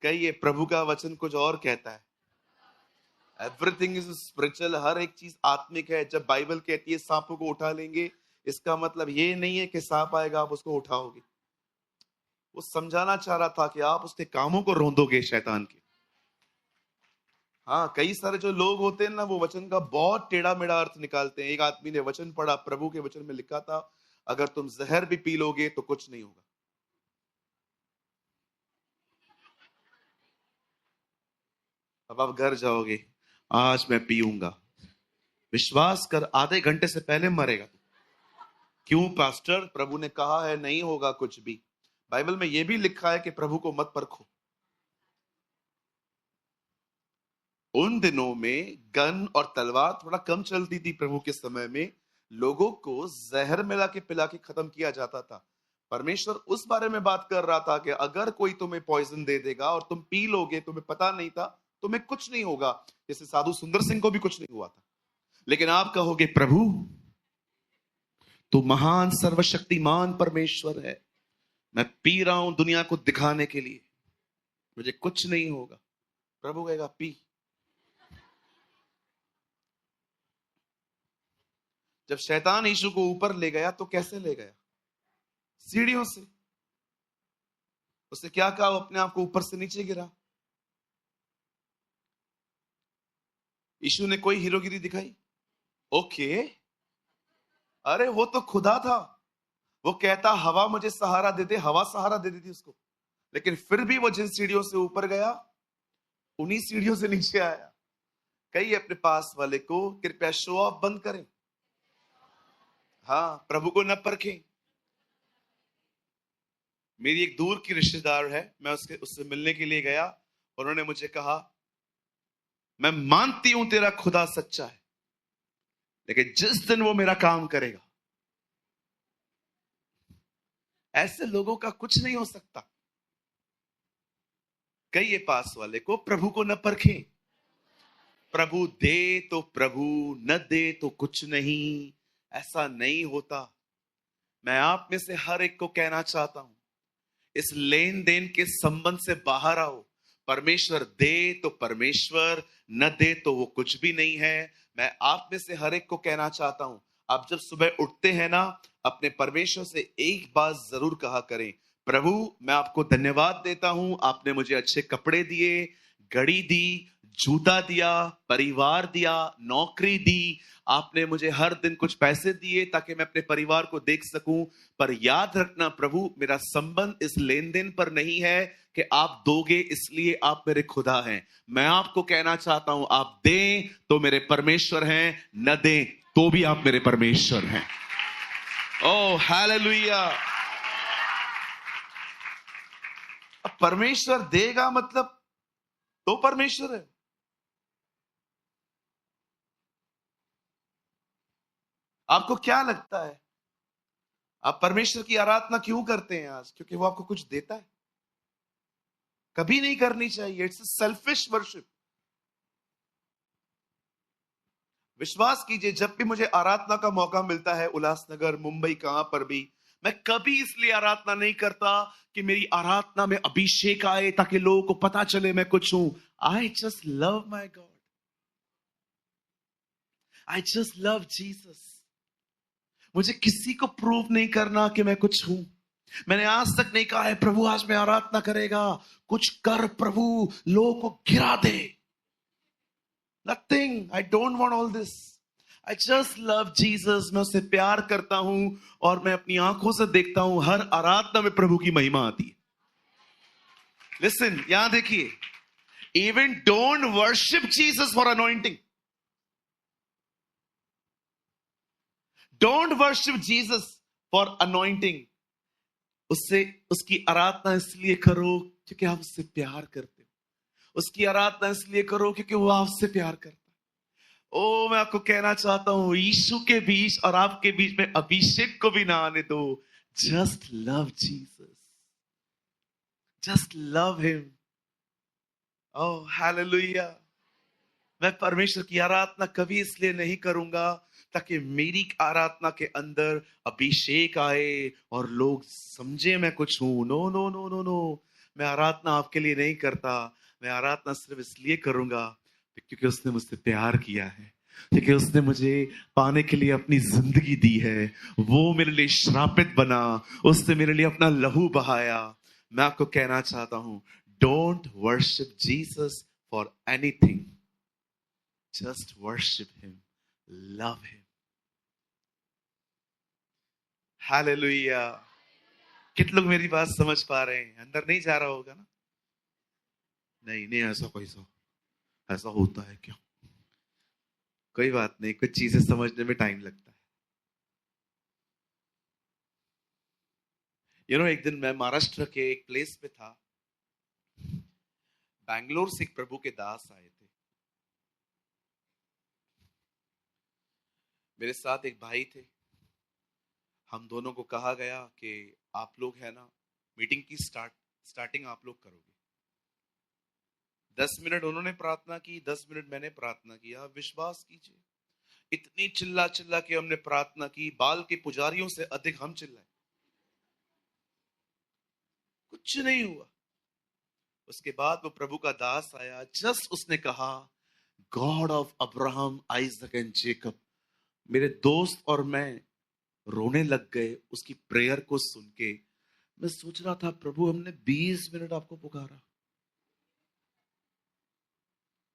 कहिए, प्रभु का वचन कुछ और कहता है। एवरीथिंग इज स्पिरिचुअल, हर एक चीज आत्मिक है। जब बाइबल कहती है सांपों को उठा लेंगे, इसका मतलब ये नहीं है कि सांप आएगा आप उसको उठाओगे। वो समझाना चाह रहा था कि आप उसके कामों को रोंदोगे शैतान के। हाँ, कई सारे जो लोग होते हैं ना, वो वचन का बहुत टेढ़ा मेढ़ा अर्थ निकालते हैं। एक आदमी ने वचन पढ़ा, प्रभु के वचन में लिखा था अगर तुम जहर भी पी लोगे तो कुछ नहीं होगा। अब आप घर जाओगे, आज मैं पीऊंगा, विश्वास कर आधे घंटे से पहले मरेगा तू। क्यों पास्टर? प्रभु ने कहा है नहीं होगा कुछ भी। बाइबल में यह भी लिखा है कि प्रभु को मत परखो। उन दिनों में गन और तलवार थोड़ा कम चलती थी। प्रभु के समय में लोगों को जहर मिला के पिला के खत्म किया जाता था। परमेश्वर उस बारे में बात कर रहा था कि अगर कोई तुम्हें पॉइजन दे देगा और तुम पी लोगे, तुम्हें पता नहीं था, तुम्हें कुछ नहीं होगा। जैसे साधु सुंदर सिंह को भी कुछ नहीं हुआ था। लेकिन आप कहोगे प्रभु तू महान सर्वशक्तिमान परमेश्वर है, मैं पी रहा हूं दुनिया को दिखाने के लिए, मुझे कुछ नहीं होगा। प्रभु कहेगा पी। जब शैतान यीशु को ऊपर ले गया तो कैसे ले गया? सीढ़ियों से। उसने क्या कहा? वो अपने आप को ऊपर से नीचे गिरा। यीशु ने कोई हीरोगिरी दिखाई? ओके, अरे वो तो खुदा था। वो कहता हवा मुझे सहारा दे दे, हवा सहारा दे देती उसको। लेकिन फिर भी वो जिन सीढ़ियों से ऊपर गया, उन्हीं सीढ़ियों से नीचे आया। कहिए अपने पास वाले को, कृपया शो ऑफ बंद करें। हाँ, प्रभु को न परखें। मेरी एक दूर की रिश्तेदार है, मैं उससे मिलने के लिए गया। उन्होंने मुझे कहा मैं मानती हूं तेरा खुदा सच्चा है, लेकिन जिस दिन वो मेरा काम करेगा, ऐसे लोगों का कुछ नहीं हो सकता। कहिए पास वाले को, प्रभु को न परखें। प्रभु दे तो प्रभु, न दे तो कुछ नहीं। ऐसा नहीं होता। मैं आप में से हर एक को कहना चाहता हूं, इस लेन देन के संबंध से बाहर आओ। परमेश्वर दे तो परमेश्वर, न दे तो वो कुछ भी नहीं है। मैं आप में से हर एक को कहना चाहता हूं, आप जब सुबह उठते हैं ना, अपने परमेश्वर से एक बात जरूर कहा करें, प्रभु मैं आपको धन्यवाद देता हूं, आपने मुझे अच्छे कपड़े दिए, घड़ी दी, जूता दिया, परिवार दिया, नौकरी दी, आपने मुझे हर दिन कुछ पैसे दिए ताकि मैं अपने परिवार को देख सकूं। पर याद रखना प्रभु, मेरा संबंध इस लेन देन पर नहीं है कि आप दोगे इसलिए आप मेरे खुदा हैं। मैं आपको कहना चाहता हूं, आप दें तो मेरे परमेश्वर हैं, न दें तो भी आप मेरे परमेश्वर हैं। Oh hallelujah. परमेश्वर देगा मतलब तो परमेश्वर है। आपको क्या लगता है आप परमेश्वर की आराधना क्यों करते हैं आज? क्योंकि वो आपको कुछ देता है? कभी नहीं करनी चाहिए। It's selfish worship. विश्वास कीजिए, जब भी मुझे आराधना का मौका मिलता है, उल्लासनगर, मुंबई, कहां पर भी, मैं कभी इसलिए आराधना नहीं करता कि मेरी आराधना में अभिषेक आए ताकि लोगों को पता चले मैं कुछ हूं। आई just love my God. I just love Jesus. मुझे किसी को प्रूव नहीं करना कि मैं कुछ हूं। मैंने आज तक नहीं कहा है प्रभु आज मैं आराधना करेगा, कुछ कर प्रभु, लोगों को गिरा दे। Nothing. I don't want all this. I just love Jesus. मैं उससे प्यार करता हूं और मैं अपनी आंखों से देखता हूं हर आराधना में प्रभु की महिमा आती है। लिसन, यहां देखिए, even don't worship Jesus for anointing. Don't worship Jesus for anointing. उससे उसकी आराधना इसलिए करो क्योंकि आप उससे प्यार करते हो। उसकी आराधना इसलिए करो क्योंकि वो आपसे प्यार करता है। ओ मैं आपको कहना चाहता हूं, यीशु के बीच और आपके बीच में अभिषेक को भी ना आने दो। Just love Jesus. Just love him. Oh hallelujah. मैं परमेश्वर की आराधना कभी इसलिए नहीं करूंगा ताकि मेरी आराधना के अंदर अभिषेक आए और लोग समझे मैं कुछ हूं। No no no no no. मैं आराधना आपके लिए नहीं करता, मैं आराधना सिर्फ इसलिए करूंगा क्योंकि उसने मुझसे प्यार किया है, क्योंकि उसने मुझे पाने के लिए अपनी जिंदगी दी है। वो मेरे लिए श्रापित बना, उसने मेरे लिए अपना लहू बहाया। मैं आपको कहना चाहता हूं, don't worship Jesus for anything, just worship him, love him. Hallelujah. कितने लोग मेरी बात समझ पा रहे हैं? अंदर नहीं जा रहा होगा ना? नहीं नहीं, ऐसा कैसा, ऐसा होता है क्या? कोई बात नहीं, कुछ चीजें समझने में टाइम लगता है। एक दिन मैं महाराष्ट्र के एक प्लेस पे था। बैंगलोर से एक प्रभु के दास आए थे। मेरे साथ एक भाई थे। हम दोनों को कहा गया कि आप लोग है ना, मीटिंग की स्टार्टिंग आप लोग करोगे। 10 मिनट उन्होंने प्रार्थना की, 10 मिनट मैंने प्रार्थना किया। आप विश्वास कीजिए, इतनी चिल्ला चिल्ला के हमने प्रार्थना की, बाल के पुजारियों से अधिक हम चिल्लाए, कुछ नहीं हुआ। उसके बाद वो प्रभु का दास आया, जस्ट उसने कहा, God of Abraham, Isaac and Jacob. मेरे दोस्त और मैं रोने लग गए उसकी प्रेयर को सुन के। मैं सोच रहा था, प्रभु हमने 20 मिनट आपको पुकारा,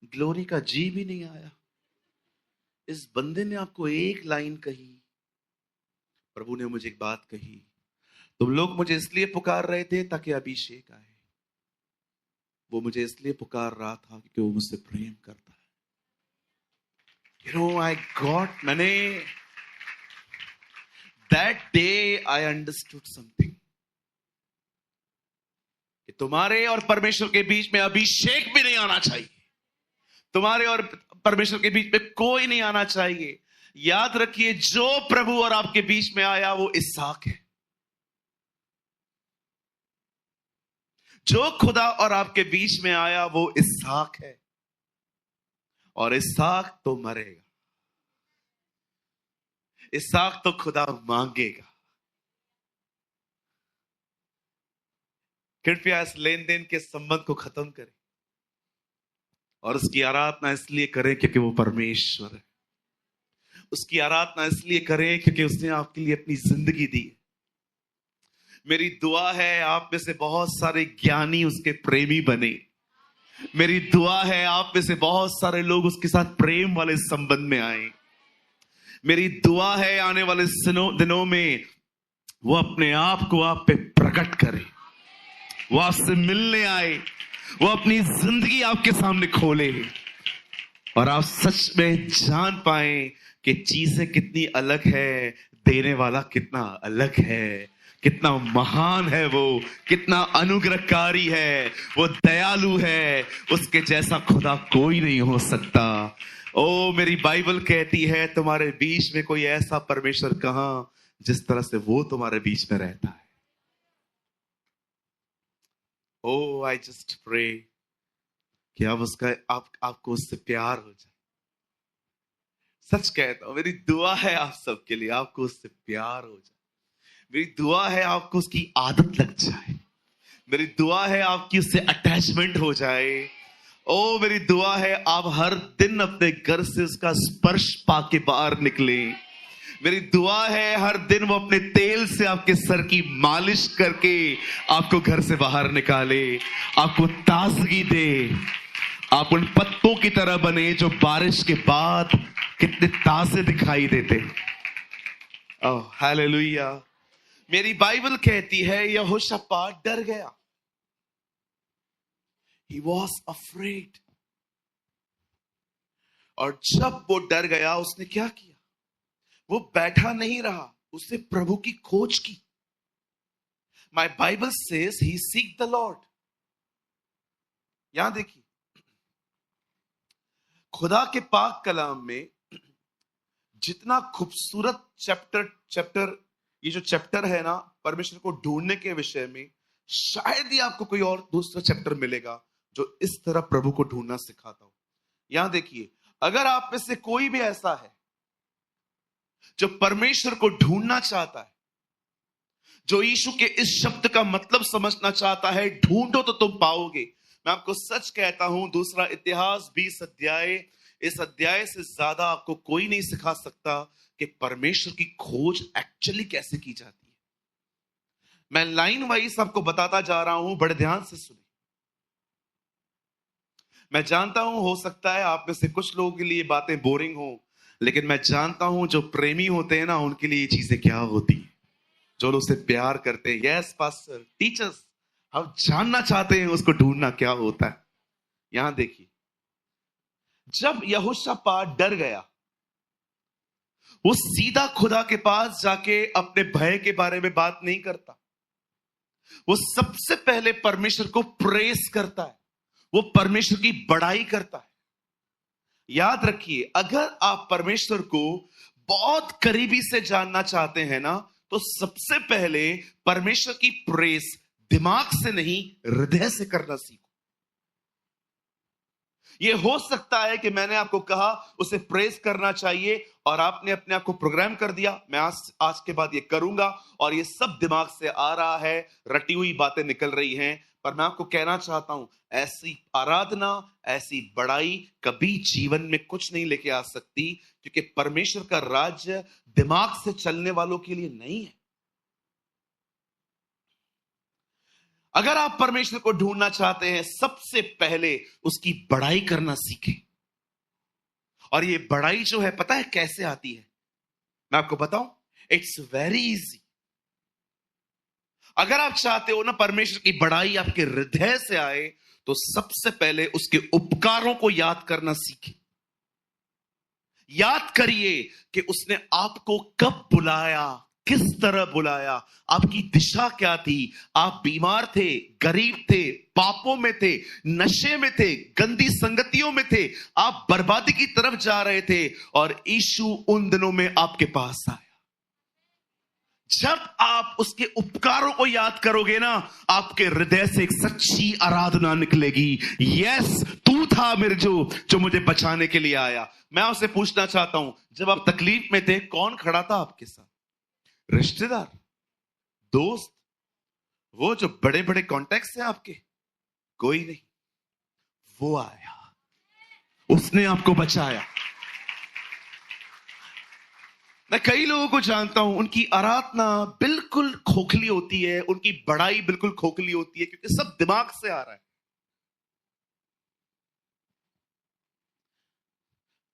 ग्लोरी का जी भी नहीं आया। इस बंदे ने आपको एक लाइन कही। प्रभु ने मुझे एक बात कही, तुम लोग मुझे इसलिए पुकार रहे थे ताकि अभिषेक आए। वो मुझे इसलिए पुकार रहा था क्योंकि वो मुझसे प्रेम करता है। आई गॉट, मैंने that day I understood something, कि तुम्हारे और परमेश्वर के बीच में अभिषेक भी नहीं आना चाहिए। तुम्हारे और परमेश्वर के बीच में कोई नहीं आना चाहिए। याद रखिए, जो प्रभु और आपके बीच में आया वो इसहाक है। जो खुदा और आपके बीच में आया वो इसहाक है, और इसहाक तो मरेगा, इसहाक तो खुदा मांगेगा। कृपया इस लेन देन के संबंध को खत्म करें और उसकी आराधना इसलिए करें क्योंकि वो परमेश्वर है। उसकी आराधना इसलिए करें क्योंकि उसने आपके लिए अपनी जिंदगी दी। मेरी दुआ है आप में से बहुत सारे ज्ञानी उसके प्रेमी बने। मेरी दुआ है आप में से बहुत सारे लोग उसके साथ प्रेम वाले संबंध में आए। मेरी दुआ है आने वाले दिनों में वो अपने आप को आप पे प्रकट करे, वो आपसे मिलने आए, वो अपनी जिंदगी आपके सामने खोले और आप सच में जान पाए कि चीजें कितनी अलग है, देने वाला कितना अलग है, कितना महान है वो, कितना अनुग्रहकारी है, वो दयालु है। उसके जैसा खुदा कोई नहीं हो सकता। ओ, मेरी बाइबल कहती है, तुम्हारे बीच में कोई ऐसा परमेश्वर कहां जिस तरह से वो तुम्हारे बीच में रहता है। ओ, आई जस्ट प्रे कि अब उसका आपको उससे प्यार हो जाए। सच कहता हूं, मेरी दुआ है आप सबके लिए, आपको उससे प्यार हो जाए। मेरी दुआ है आपको उसकी आदत लग जाए। मेरी दुआ है आपकी उससे अटैचमेंट हो जाए। ओ, मेरी दुआ है आप हर दिन अपने घर से उसका स्पर्श पाके बाहर निकले। मेरी दुआ है हर दिन वो अपने तेल से आपके सर की मालिश करके आपको घर से बाहर निकाले, आपको ताजगी दे, आप उन पत्तों की तरह बने जो बारिश के बाद कितने ताजे दिखाई देते। Oh hallelujah. मेरी बाइबल कहती है यहोशापात डर गया। He was afraid। और जब वो डर गया उसने क्या किया? वो बैठा नहीं रहा, उसने प्रभु की खोज की। My Bible says he seek the Lord। यहां देखिए, खुदा के पाक कलाम में जितना खूबसूरत चैप्टर ये जो चैप्टर है ना, परमेश्वर को ढूंढने के विषय में, शायद ही आपको कोई और दूसरा चैप्टर मिलेगा जो इस तरह प्रभु को ढूंढना सिखाता हो। यहां देखिए, अगर आप में से कोई भी ऐसा है जो परमेश्वर को ढूंढना चाहता है, जो यीशु के इस शब्द का मतलब समझना चाहता है, ढूंढो तो तुम पाओगे। मैं आपको सच कहता हूं, दूसरा इतिहास 20 अध्याय, इस अध्याय से ज्यादा आपको कोई नहीं सिखा सकता कि परमेश्वर की खोज एक्चुअली कैसे की जाती है। मैं लाइन वाइज आपको बताता जा रहा हूं, बड़े ध्यान से सुनिए। मैं जानता हूं हो सकता है आप में से कुछ लोगों के लिए बातें बोरिंग हो, लेकिन मैं जानता हूं जो प्रेमी होते हैं ना, उनके लिए ये चीजें क्या होती है, जो लोग उससे प्यार करते हैं। यस पास्टर, टीचर्स, हम जानना चाहते हैं उसको ढूंढना क्या होता है। यहां देखिए, जब यहोशापात डर गया, वो सीधा खुदा के पास जाके अपने भय के बारे में बात नहीं करता। वो सबसे पहले परमेश्वर को प्रेस करता है, वो परमेश्वर की बड़ाई करता है। याद रखिए, अगर आप परमेश्वर को बहुत करीबी से जानना चाहते हैं ना, तो सबसे पहले परमेश्वर की प्रेस दिमाग से नहीं, हृदय से करना सीखो। यह हो सकता है कि मैंने आपको कहा उसे प्रेस करना चाहिए और आपने अपने आप को प्रोग्राम कर दिया, मैं आज के बाद ये करूंगा, और ये सब दिमाग से आ रहा है, रटी हुई बातें निकल रही हैं। पर मैं आपको कहना चाहता हूं, ऐसी आराधना, ऐसी बड़ाई कभी जीवन में कुछ नहीं लेके आ सकती, क्योंकि परमेश्वर का राज्य दिमाग से चलने वालों के लिए नहीं है। अगर आप परमेश्वर को ढूंढना चाहते हैं, सबसे पहले उसकी बड़ाई करना सीखें। और ये बड़ाई जो है, पता है कैसे आती है? मैं आपको बताऊं, इट्स वेरी इजी। अगर आप चाहते हो ना परमेश्वर की बड़ाई आपके हृदय से आए, तो सबसे पहले उसके उपकारों को याद करना सीखें। याद करिए कि उसने आपको कब बुलाया, किस तरह बुलाया, आपकी दिशा क्या थी। आप बीमार थे, गरीब थे, पापों में थे, नशे में थे, गंदी संगतियों में थे, आप बर्बादी की तरफ जा रहे थे, और यीशु उन दिनों में आपके पास आया। जब आप उसके उपकारों को याद करोगे ना, आपके हृदय से एक सच्ची आराधना निकलेगी। यस, तू था मेरे जो मुझे बचाने के लिए आया। मैं आपसे पूछना चाहता हूं, जब आप तकलीफ में थे, कौन खड़ा था आपके साथ? रिश्तेदार, दोस्त, वो जो बड़े बड़े कॉन्टेक्ट्स हैं आपके? कोई नहीं। वो आया, उसने आपको बचाया। मैं कई लोगों को जानता हूं, उनकी आराधना बिल्कुल खोखली होती है, उनकी बड़ाई बिल्कुल खोखली होती है, क्योंकि सब दिमाग से आ रहा है।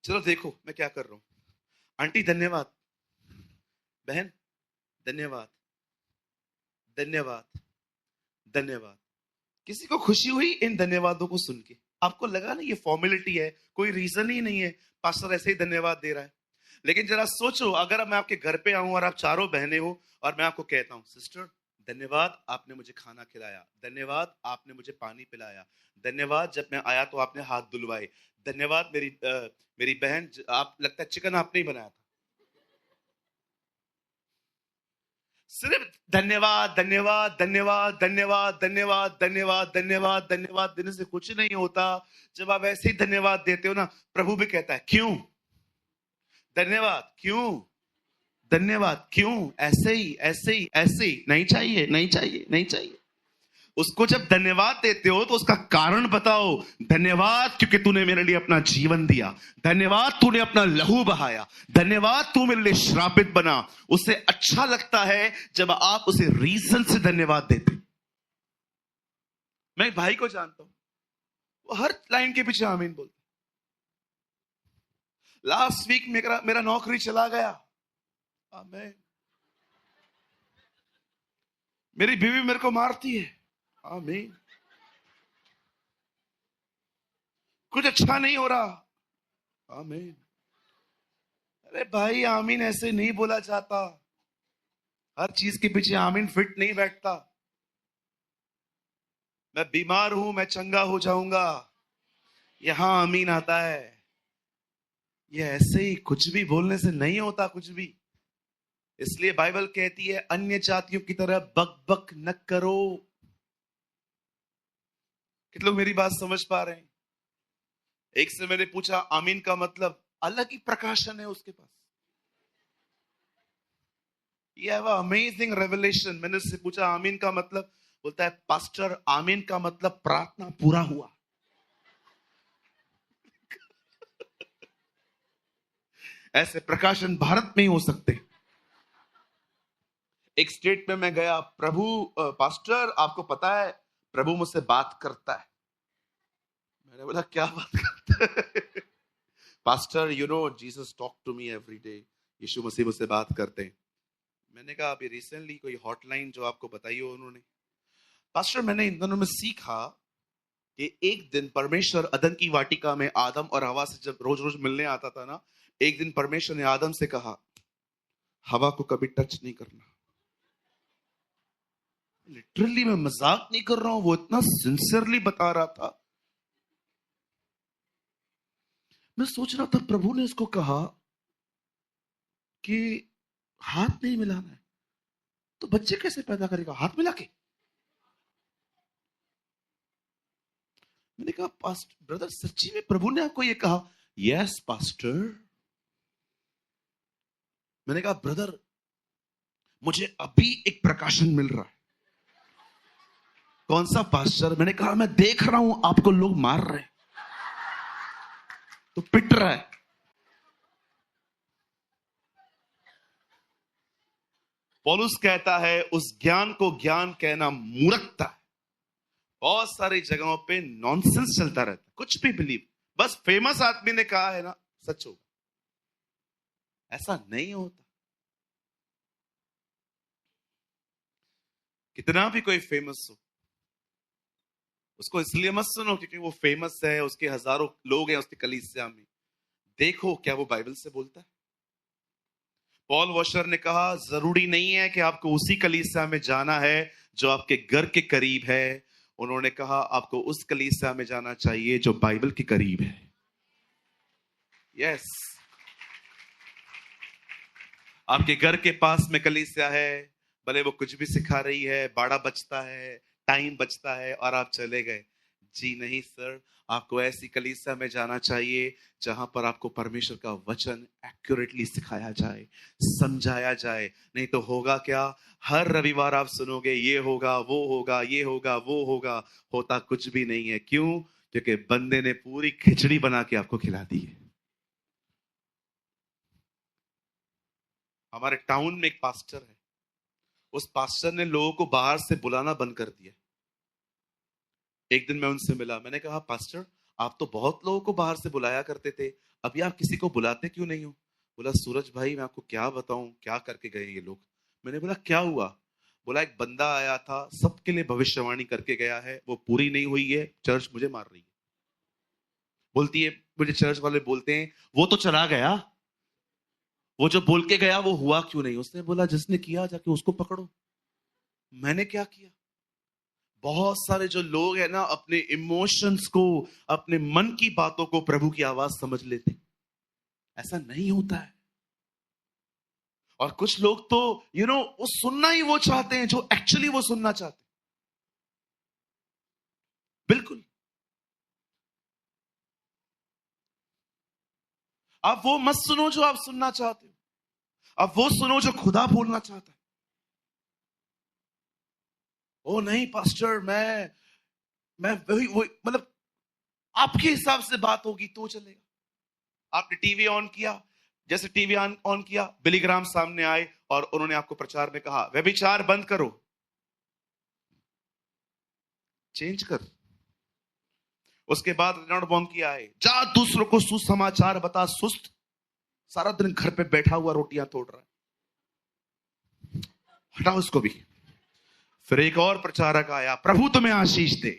चलो देखो मैं क्या कर रहा हूं। आंटी धन्यवाद, बहन धन्यवाद, धन्यवाद, धन्यवाद। किसी को खुशी हुई इन धन्यवादों को सुन के? आपको लगा ना ये फॉर्मेलिटी है, कोई रीजन ही नहीं है, पास्टर ऐसे ही धन्यवाद दे रहा है। लेकिन जरा सोचो, अगर मैं आपके घर पे आऊं और आप चारों बहनें हो, और मैं आपको कहता हूं, सिस्टर धन्यवाद आपने मुझे खाना खिलाया, धन्यवाद आपने मुझे पानी पिलाया, धन्यवाद जब मैं आया तो आपने हाथ धुलवाए, धन्यवाद मेरी बहन, आप लगता है चिकन आपने ही बनाया था। सिर्फ धन्यवाद धन्यवाद धन्यवाद धन्यवाद धन्यवाद धन्यवाद धन्यवाद धन्यवाद देने से कुछ नहीं होता। जब आप ऐसे ही धन्यवाद देते हो ना, प्रभु भी कहता है क्यों धन्यवाद, क्यों धन्यवाद, क्यों ऐसे ही ऐसे ही ऐसे ही, नहीं चाहिए नहीं चाहिए नहीं चाहिए। उसको जब धन्यवाद देते हो तो उसका कारण बताओ। धन्यवाद क्योंकि तूने मेरे लिए अपना जीवन दिया, धन्यवाद तूने अपना लहू बहाया, धन्यवाद तू मेरे लिए श्रापित बना। उसे अच्छा लगता है जब आप उसे रीजन से धन्यवाद देते। मैं भाई को जानता हूं, वो हर लाइन के पीछे आमीन बोलते। लास्ट वीक मेरा नौकरी चला गया, आमीन। मेरी बीवी मेरे को मारती है, आमीन। कुछ अच्छा नहीं हो रहा, आमीन। अरे भाई, आमीन ऐसे नहीं बोला जाता। हर चीज के पीछे आमीन फिट नहीं बैठता। मैं बीमार हूं, मैं चंगा हो जाऊंगा, यहां आमीन आता है। ये ऐसे ही कुछ भी बोलने से नहीं होता कुछ भी। इसलिए बाइबल कहती है, अन्य जातियों की तरह बक बक न करो। कितने लोग मेरी बात समझ पा रहे हैं? एक से मैंने पूछा आमीन का मतलब, अलग ही प्रकाशन है उसके पास। ये हैव अमेजिंग रेवलेशन। मैंने उससे पूछा आमीन का मतलब, बोलता है पास्टर आमीन का मतलब प्रार्थना पूरा हुआ। ऐसे प्रकाशन भारत में ही हो सकते हैं। एक स्टेट में मैं गया, प्रभु पास्टर आपको पता है प्रभु मुझसे बात करता है। मैंने बोला क्या बात करता है? Pastor you know Jesus talk to me every day, यीशु मसीह मुझसे बात करते हैं। मैंने कहा अभी रिसेंटली कोई हॉटलाइन जो आपको बताई हो उन्होंने? पास्टर मैंने इन दिनों में सीखा कि एक दिन परमेश्वर अदन की वाटिका में आदम और हवा से जब रोज रोज मिलने आता था ना, एक दिन परमेश्वर ने आदम से कहा हवा को कभी टच नहीं करना। लिटरली मैं मजाक नहीं कर रहा हूं, वो इतना सिंसियरली बता रहा था। मैं सोच रहा था प्रभु ने इसको कहा कि हाथ नहीं मिलाना है, तो बच्चे कैसे पैदा करेगा हाथ मिला के? मैंने कहा पास्टर ब्रदर सच्ची में प्रभु ने आपको ये कहा? Yes pastor. मैंने कहा ब्रदर मुझे अभी एक प्रकाशन मिल रहा है। कौन सा पास्टर? मैंने कहा मैं देख रहा हूं आपको लोग मार रहे हैं तो पिट रहा है। पौलुस कहता है उस ज्ञान को ज्ञान कहना मूर्खता है। बहुत सारी जगहों पे नॉनसेंस चलता रहता है, कुछ भी बिलीव, बस फेमस आदमी ने कहा है ना सच होगा, ऐसा नहीं होता। कितना भी कोई फेमस हो, उसको इसलिए मत सुनो क्योंकि वो फेमस है, उसके हजारों लोग हैं उसके कलीसिया में। देखो क्या वो बाइबल से बोलता है। पॉल वॉशर ने कहा जरूरी नहीं है कि आपको उसी कलीसिया में जाना है जो आपके घर के करीब है। उन्होंने कहा आपको उस कलीसिया में जाना चाहिए जो बाइबल के करीब है। यस, आपके घर के पास में कलीसिया है, भले वो कुछ भी सिखा रही है, बाड़ा बचता है, टाइम बचता है और आप चले गए। जी नहीं सर, आपको ऐसी कलीसिया में जाना चाहिए जहां पर आपको परमेश्वर का वचन एक्यूरेटली सिखाया जाए, समझाया जाए। नहीं तो होगा क्या, हर रविवार आप सुनोगे ये होगा वो होगा ये होगा वो होगा, होता कुछ भी नहीं है। क्यों? क्योंकि बंदे ने पूरी खिचड़ी बना के आपको खिला दी है। हमारे टाउन में एक पास्टर है, उस पास्टर ने लोगों को बाहर से बुलाना बंद कर दिया। एक दिन मैं उनसे मिला, मैंने कहा पास्टर आप तो बहुत लोगों को बाहर से बुलाया करते थे, अभी आप किसी को बुलाते क्यों नहीं हो? बोला सूरज भाई मैं आपको क्या बताऊं क्या करके गए ये लोग। मैंने बोला क्या हुआ? बोला एक बंदा आया था, सबके लिए भविष्यवाणी करके गया है, वो पूरी नहीं हुई है, चर्च मुझे मार रही है। बोलती है, मुझे चर्च वाले बोलते हैं वो तो चला गया, वो जो बोल के गया वो हुआ क्यों नहीं? उसने बोला जिसने किया जाके उसको पकड़ो। मैंने क्या किया? बहुत सारे जो लोग हैं ना अपने इमोशंस को, अपने मन की बातों को प्रभु की आवाज समझ लेते हैं। ऐसा नहीं होता है। और कुछ लोग तो वो सुनना ही वो चाहते हैं जो एक्चुअली वो सुनना चाहते हैं। बिल्कुल। आप वो मत सुनो जो आप सुनना चाहते हो, आप वो सुनो जो खुदा बोलना चाहता है। ओ नहीं पास्टर मैं वही मतलब आपके हिसाब से बात होगी तो चलेगा। आपने टीवी ऑन किया, जैसे टीवी ऑन किया बिलीग्राम सामने आए और उन्होंने आपको प्रचार में कहा व्यभिचार बंद करो, चेंज कर। उसके बाद रेनॉल्ड बॉन्की आए, जा दूसरों को सुसमाचार बता, सुस्त सारा दिन घर पे बैठा हुआ रोटियां तोड़ रहा है, हटाओ उसको भी। फिर एक और प्रचारक आया, प्रभु तुम्हें आशीष दे।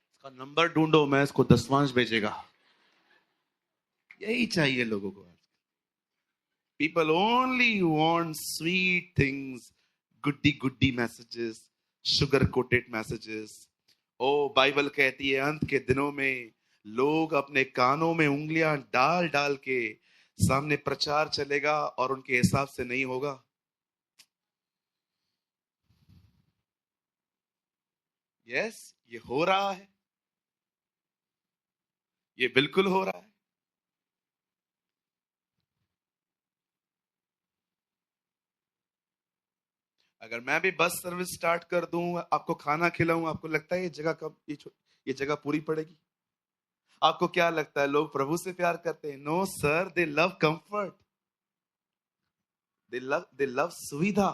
इसका नंबर ढूंढो, मैं इसको 10वांश भेजेगा। यही चाहिए लोगों को। People only want sweet things, goody goody messages, sugar coated messages. ओ बाइबल कहती है अंत के दिनों में लोग अपने कानों में उंगलियां डाल डाल के सामने प्रचार चलेगा और उनके हिसाब से नहीं होगा। यस, ये हो रहा है, ये बिल्कुल हो रहा है। अगर मैं भी बस सर्विस स्टार्ट कर दूं, आपको खाना खिलाऊं, आपको लगता है ये जगह कब ये जगह पूरी पड़ेगी? आपको क्या लगता है लोग प्रभु से प्यार करते हैं? No sir, they love comfort, they love सुविधा।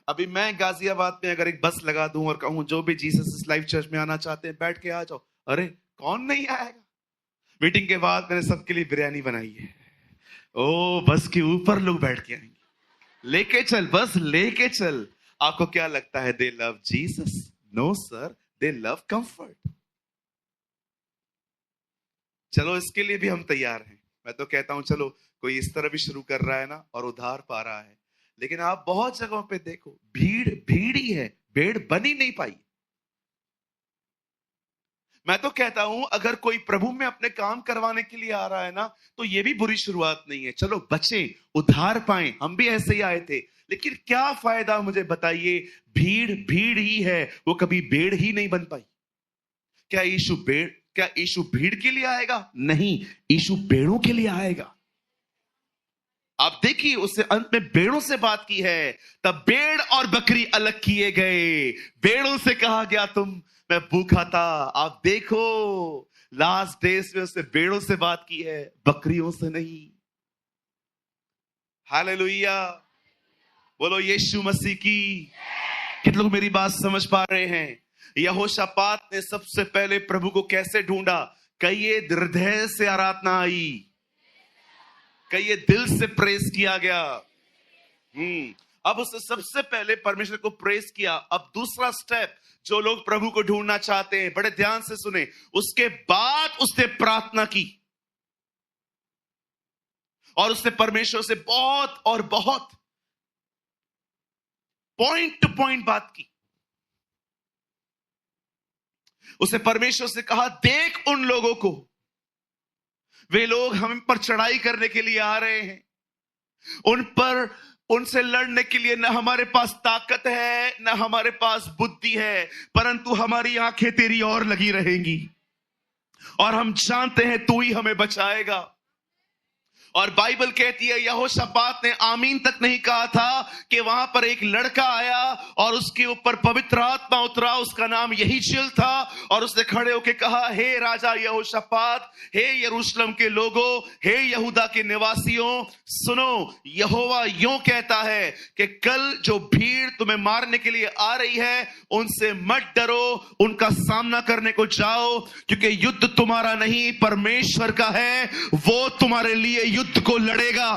अभी मैं गाजियाबाद में अगर एक बस लगा दूं और कहूं जो भी जीसस लाइफ चर्च में आना चाहते हैं बैठ के आ जाओ, अरे कौन नहीं आएगा? मीटिंग के बाद मैंने सबके लिए बिरयानी बनाई है। ओ बस के ऊपर लोग बैठ के आएंगे, लेके चल, बस लेके चल। आपको क्या लगता है they love Jesus? No sir, they love comfort. चलो इसके लिए भी हम तैयार हैं। मैं तो कहता हूं चलो कोई इस तरह भी शुरू कर रहा है ना और उधार पा रहा है, लेकिन आप बहुत जगहों पे देखो भीड़ भीड़ ही है, भेड़ बन ही नहीं पाई। मैं तो कहता हूं अगर कोई प्रभु में अपने काम करवाने के लिए आ रहा है ना, तो ये भी बुरी शुरुआत नहीं है। चलो बचे, उधार पाएं, हम भी ऐसे ही आए थे, लेकिन क्या फायदा मुझे बताइए? भीड़ भीड़ ही है, वो कभी भेड़ ही नहीं बन पाई। क्या यीशु भीड़ के लिए आएगा? नहीं, यीशु भेड़ों के लिए आएगा। आप देखिए उससे अंत में भेड़ों से बात की है, तब भेड़ और बकरी अलग किए गए। भेड़ों से कहा गया तुम, मैं भूखा था। आप देखो लास्ट डेज में उसने भेड़ों से बात की है, बकरियों से नहीं। हालेलुया, बोलो यीशु मसीह की। कितने लोग मेरी बात समझ पा रहे हैं? यहोशापात ने सबसे पहले प्रभु को कैसे ढूंढा? कई हृदय से आराधना आई, कई दिल से प्रेस किया गया। अब उसने सबसे पहले परमेश्वर को प्रेस किया। अब दूसरा स्टेप, जो लोग प्रभु को ढूंढना चाहते हैं बड़े ध्यान से सुने, उसके बाद उसने प्रार्थना की और उसने परमेश्वर से बहुत और बहुत पॉइंट टू पॉइंट बात की। उसने परमेश्वर से कहा, देख उन लोगों को, वे लोग हम पर चढ़ाई करने के लिए आ रहे हैं, उनसे लड़ने के लिए न हमारे पास ताकत है न हमारे पास बुद्धि है, परंतु हमारी आंखें तेरी ओर लगी रहेंगी और हम जानते हैं तू ही हमें बचाएगा। और बाइबल कहती है यहोशापात ने आमीन तक नहीं कहा था कि वहां पर एक लड़का आया और उसके ऊपर पवित्र आत्मा उतरा, उसका नाम यहीशिल था, और उसने खड़े होकर कहा, हे राजा यहोशापात, हे यरूशलेम के लोगों, हे यहूदा के निवासियों, सुनो, यहोवा यूं कहता है कि कल जो भीड़ तुम्हें मारने के लिए आ रही है उनसे मत डरो, उनका सामना करने को जाओ, क्योंकि युद्ध तुम्हारा नहीं परमेश्वर का है, वो तुम्हारे लिए युद्ध को लड़ेगा।